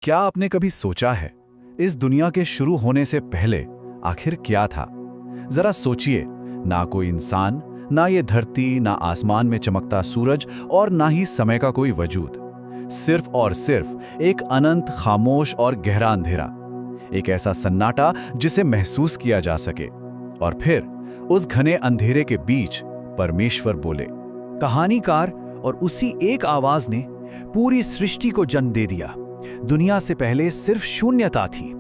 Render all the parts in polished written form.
क्या आपने कभी सोचा है इस दुनिया के शुरू होने से पहले आखिर क्या था? जरा सोचिए, ना कोई इंसान, ना ये धरती, ना आसमान में चमकता सूरज और ना ही समय का कोई वजूद। सिर्फ और सिर्फ एक अनंत, खामोश और गहरा अंधेरा। एक ऐसा सन्नाटा जिसे महसूस किया जा सके। और फिर उस घने अंधेरे के बीच परमेश्वर बोले। कहानीकार और उसी एक आवाज ने पूरी सृष्टि को जन्म दे दिया। दुनिया से पहले सिर्फ शून्यता थी।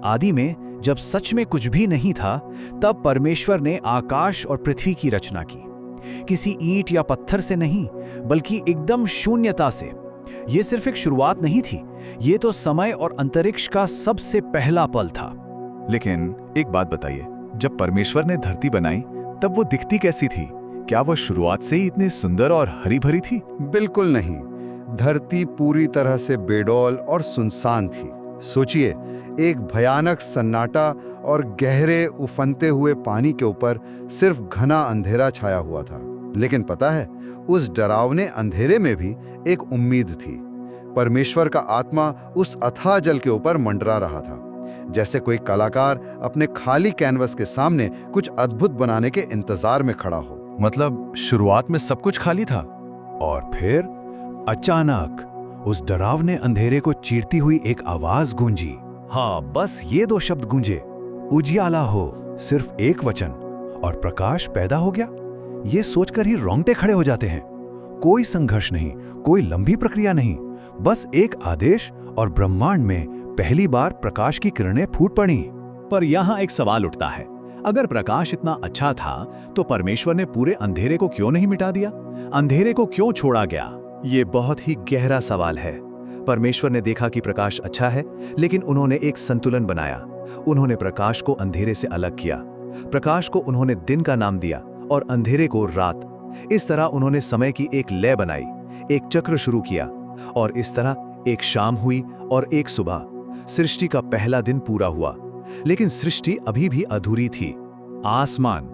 आदि में जब सच में कुछ भी नहीं था, तब परमेश्वर ने आकाश और पृथ्वी की रचना की। किसी ईंट या पत्थर से नहीं, बल्कि एकदम शून्यता से। यह सिर्फ एक शुरुआत नहीं थी, ये तो समय और अंतरिक्ष का सबसे पहला पल था। लेकिन एक बात बताइए, जब परमेश्वर ने धरती बनाई तब वो दिखती कैसी थी? क्या वो शुरुआत से ही इतनी सुंदर और हरी भरी थी? बिल्कुल नहीं। धरती पूरी तरह से बेडौल और सुनसान थी। सोचिए, एक भयानक सन्नाटा और गहरे उफनते हुए पानी के ऊपर सिर्फ घना अंधेरा छाया हुआ था। लेकिन पता है, उस डरावने अंधेरे में भी एक उम्मीद थी। परमेश्वर का आत्मा उस अथाह जल के ऊपर मंडरा रहा था, जैसे कोई कलाकार अपने खाली कैनवस के सामने कुछ अद्भुत बनाने के इंतजार में खड़ा हो। मतलब शुरुआत में सब कुछ खाली था, और फिर अचानक उस डरावने अंधेरे को चीरती हुई एक आवाज गूंजी। हाँ, बस ये दो शब्द गूंजे, उजियाला हो। सिर्फ एक वचन और प्रकाश पैदा हो गया। ये सोचकर ही रोंगटे खड़े हो जाते हैं। कोई संघर्ष नहीं, कोई लंबी प्रक्रिया नहीं, बस एक आदेश और ब्रह्मांड में पहली बार प्रकाश की किरणें फूट पड़ी। पर यहां एक सवाल उठता है, अगर प्रकाश इतना अच्छा था तो परमेश्वर ने पूरे अंधेरे को क्यों नहीं मिटा दिया? अंधेरे को क्यों छोड़ा गया? ये बहुत ही गहरा सवाल है। परमेश्वर ने देखा कि प्रकाश अच्छा है, लेकिन उन्होंने एक संतुलन बनाया। उन्होंने प्रकाश को अंधेरे से अलग किया। प्रकाश को उन्होंने दिन का नाम दिया और अंधेरे को रात। इस तरह उन्होंने समय की एक लय बनाई, एक चक्र शुरू किया, और इस तरह एक शाम हुई और एक सुबह। सृष्टि का पहला दिन पूरा हुआ, लेकिन सृष्टि अभी भी अधूरी थी। आसमान,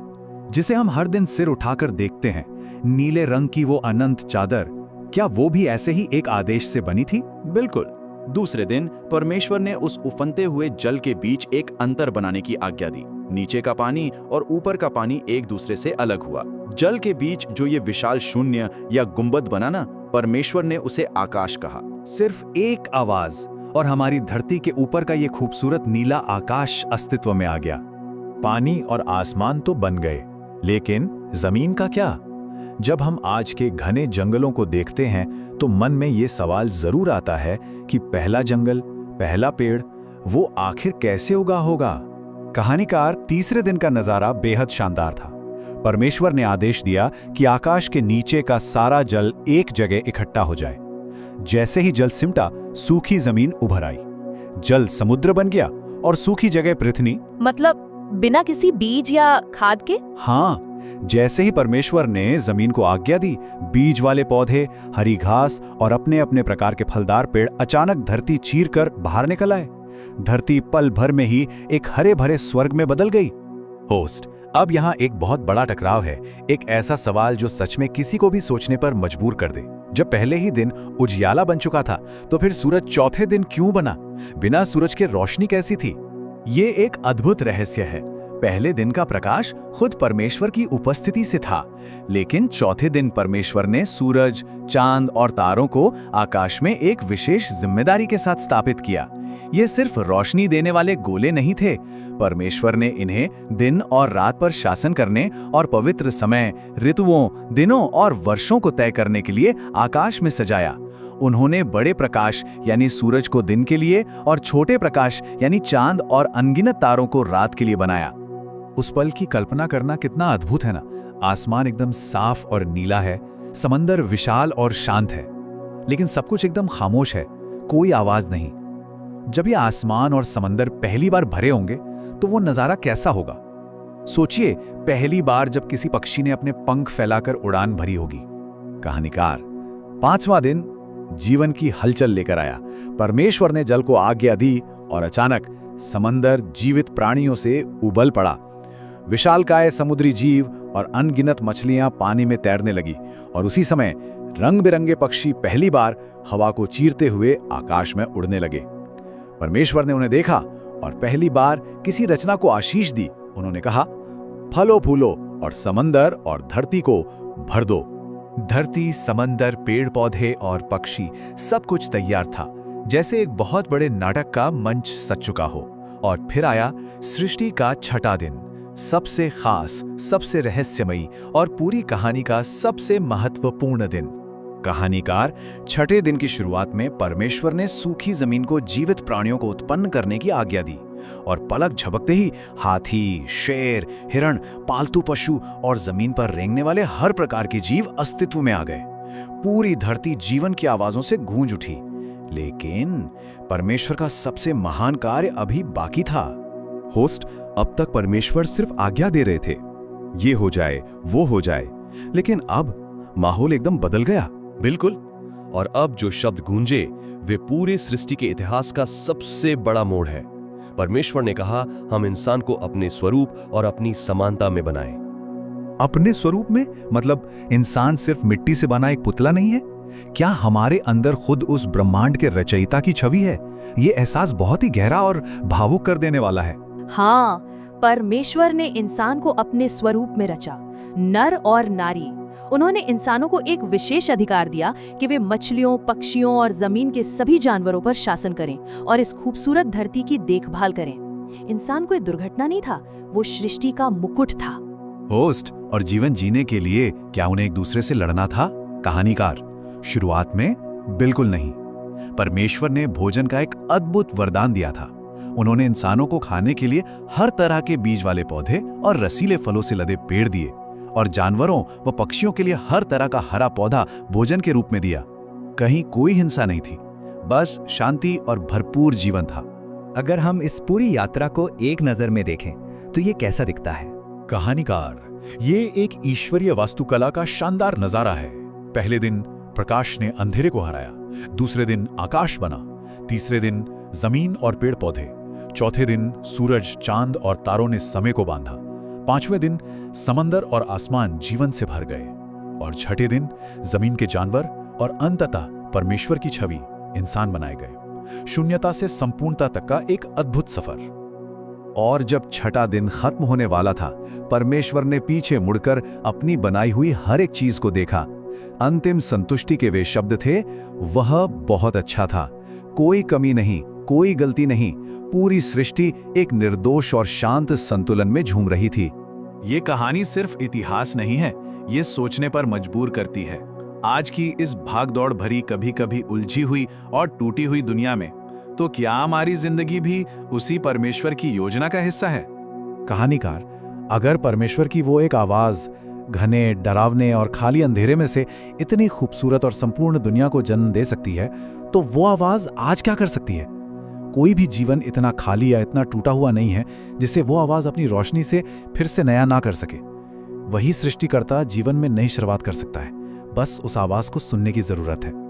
जिसे हम हर दिन सिर उठाकर देखते हैं, नीले रंग की वो अनंत चादर, क्या वो भी ऐसे ही एक आदेश से बनी थी? बिल्कुल। दूसरे दिन परमेश्वर ने उस उफनते हुए जल के बीच एक अंतर बनाने की आज्ञा दी। नीचे का पानी और ऊपर का पानी एक दूसरे से अलग हुआ। जल के बीच जो ये विशाल शून्य या गुंबद बना ना, परमेश्वर ने उसे आकाश कहा। सिर्फ एक आवाज और हमारी धरती के ऊपर का ये खूबसूरत नीला आकाश अस्तित्व में आ गया। पानी और आसमान तो बन गए, लेकिन जमीन का क्या? जब हम आज के घने जंगलों को देखते हैं तो मन में ये सवाल जरूर आता है कि पहला जंगल, पहला पेड़, वो आखिर कैसे उगा होगा? कहानीकार तीसरे दिन का नजारा बेहद शानदार था। परमेश्वर ने आदेश दिया कि आकाश के नीचे का सारा जल एक जगह इकट्ठा हो जाए। जैसे ही जल सिमटा, सूखी जमीन उभर आई। जल समुद्र बन गया और सूखी जगह पृथ्वी। मतलब बिना किसी बीज या खाद के? हाँ, जैसे ही परमेश्वर ने जमीन को आज्ञा दी, बीज वाले पौधे, हरी घास और अपने अपने प्रकार के फलदार पेड़ अचानक धरती चीरकर बाहर निकल आए। धरती पल भर में ही एक हरे भरे स्वर्ग में बदल गई। होस्ट, अब यहाँ एक बहुत बड़ा टकराव है, एक ऐसा सवाल जो सच में किसी को भी सोचने पर मजबूर कर दे। जब पहले ही दिन उजियाला बन चुका था, तो फिर सूरज चौथे दिन क्यों बना? बिना सूरज के रोशनी कैसी थी? ये एक अद्भुत रहस्य है। पहले दिन का प्रकाश खुद परमेश्वर की उपस्थिति से था, लेकिन चौथे दिन परमेश्वर ने सूरज, चांद और तारों को आकाश में एक विशेष जिम्मेदारी के साथ स्थापित किया। ये सिर्फ रोशनी देने वाले गोले नहीं थे। परमेश्वर ने इन्हें दिन और रात पर शासन करने और पवित्र समय, ऋतुओं, दिनों और वर्षों को तय करने के लिए आकाश में सजाया। उन्होंने बड़े प्रकाश यानी सूरज को दिन के लिए और छोटे प्रकाश यानी चांद और अनगिनत तारों को रात के लिए बनाया। उस पल की कल्पना करना कितना अद्भुत है ना। आसमान एकदम साफ और नीला है, समंदर विशाल और शांत है, लेकिन सब कुछ एकदम खामोश है, कोई आवाज नहीं। जब ये आसमान और समंदर पहली बार भरे होंगे तो वो नजारा कैसा होगा? सोचिए, पहली बार जब किसी पक्षी ने अपने पंख फैलाकर उड़ान भरी होगी। कहानीकार, पांचवां दिन जीवन की हलचल लेकर आया। परमेश्वर ने जल को आज्ञा दी और अचानक समंदर जीवित प्राणियों से उबल पड़ा। विशालकाय समुद्री जीव और अनगिनत मछलियां पानी में तैरने लगी, और उसी समय रंग बिरंगे पक्षी पहली बार हवा को चीरते हुए आकाश में उड़ने लगे। परमेश्वर ने उन्हें देखा और पहली बार किसी रचना को आशीष दी। उन्होंने कहा, फलो फूलो और समंदर और धरती को भर दो। धरती, समंदर, पेड़ पौधे और पक्षी सब कुछ तैयार था, जैसे एक बहुत बड़े नाटक का मंच सज चुका हो। और फिर आया सृष्टि का छठा दिन, सबसे खास, सबसे रहस्यमयी और पूरी कहानी का सबसे महत्वपूर्ण दिन। कहानीकार छठे दिन की शुरुआत में परमेश्वर ने सूखी जमीन को जीवित प्राणियों को उत्पन्न करने की आज्ञा दी और पलक झपकते ही हाथी, शेर, हिरण, पालतू पशु और जमीन पर रेंगने वाले हर प्रकार के जीव अस्तित्व में आ गए। पूरी धरती जीवन की आवाजों से गूंज उठी। लेकिन परमेश्वर का सबसे महान कार्य अभी बाकी था। होस्ट, अब तक परमेश्वर सिर्फ आज्ञा दे रहे थे, ये हो जाए, वो हो जाए, लेकिन अब माहौल एकदम बदल गया। बिल्कुल। और अब जो शब्द गूंजे वे पूरे सृष्टि के इतिहास का सबसे बड़ा मोड़ है। परमेश्वर ने कहा, हम इंसान को अपने स्वरूप और अपनी समानता में बनाएं। अपने स्वरूप में मतलब इंसान सिर्फ मिट्टी से बना एक पुतला नहीं है? क्या हमारे अंदर खुद उस ब्रह्मांड के रचयिता की छवि है? ये एहसास बहुत ही गहरा और भावुक कर देने वाला है। हाँ, परमेश्वर ने इंसान को अपने स्वरूप में रचा, नर और नारी। उन्होंने इंसानों को एक विशेष अधिकार दिया कि वे मछलियों, पक्षियों और जमीन के सभी जानवरों पर शासन करें और इस खूबसूरत धरती की देखभाल करें। इंसान कोई दुर्घटना नहीं था, वो सृष्टि का मुकुट था। होस्ट, और जीवन जीने के लिए क्या उन्हें एक दूसरे से लड़ना था? कहानीकार, शुरुआत में बिल्कुल नहीं। परमेश्वर ने भोजन का एक अद्भुत वरदान दिया था। उन्होंने इंसानों को खाने के लिए हर तरह के बीज वाले पौधे और रसीले फलों से लदे पेड़ दिए और जानवरों व पक्षियों के लिए हर तरह का हरा पौधा भोजन के रूप में दिया। कहीं कोई हिंसा नहीं थी, बस शांति और भरपूर जीवन था। अगर हम इस पूरी यात्रा को एक नजर में देखें तो ये कैसा दिखता है? कहानीकार, ये एक ईश्वरीय वास्तुकला का शानदार नजारा है। पहले दिन प्रकाश ने अंधेरे को हराया, दूसरे दिन आकाश बना, तीसरे दिन जमीन और पेड़ पौधे, चौथे दिन सूरज, चांद और तारों ने समय को बांधा, पांचवें दिन समंदर और आसमान जीवन से भर गए और छठे दिन जमीन के जानवर और अंततः परमेश्वर की छवि इंसान बनाए गए। शून्यता से संपूर्णता तक का एक अद्भुत सफर। और जब छठा दिन खत्म होने वाला था, परमेश्वर ने पीछे मुड़कर अपनी बनाई हुई हर एक चीज को देखा। अंतिम संतुष्टि के वे शब्द थे, वह बहुत अच्छा था। कोई कमी नहीं, कोई गलती नहीं। पूरी सृष्टि एक निर्दोष और शांत संतुलन में झूम रही थी। ये कहानी सिर्फ इतिहास नहीं है, ये सोचने पर मजबूर करती है। आज की इस भागदौड़ भरी, कभी कभी उलझी हुई और टूटी हुई दुनिया में तो क्या हमारी जिंदगी भी उसी परमेश्वर की योजना का हिस्सा है? कहानीकार, अगर परमेश्वर की वो एक आवाज घने, डरावने और खाली अंधेरे में से इतनी खूबसूरत और संपूर्ण दुनिया को जन्म दे सकती है, तो वो आवाज आज क्या कर सकती है? कोई भी जीवन इतना खाली या इतना टूटा हुआ नहीं है जिसे वो आवाज अपनी रोशनी से फिर से नया ना कर सके। वही सृष्टिकर्ता जीवन में नई शुरुआत कर सकता है, बस उस आवाज को सुनने की जरूरत है।